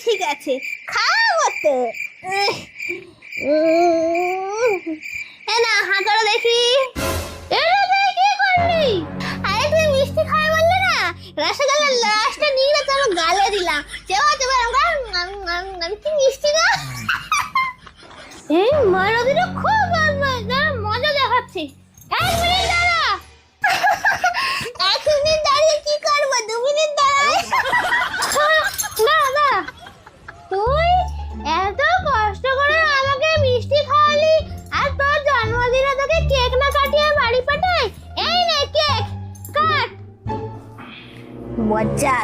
ঠিক আছে, খাবো তো। এ না, হাঁ করো দেখি। কি করলি? আরে তুই মিষ্টি খাই বললে না, রসগোল্লার লাশটা নিয়ে তোর গালে দিলাম। চেবা চেবা কি মিষ্টি না। এই মারদিটা খুব মজা দেখাচ্ছি। এক মিনিট দাঁড়া। 1 মিনিট দাঁড়িয়ে কি করবো? 2 মিনিট দাঁড়াই। না না, তুই এত কষ্ট করে আমাকে মিষ্টি খাওয়ালি, আর তোর জন্মদিনে তোকে কেক না কাটিয়ে বাড়ি পাঠাই? এই নে কেক, কাট। মজা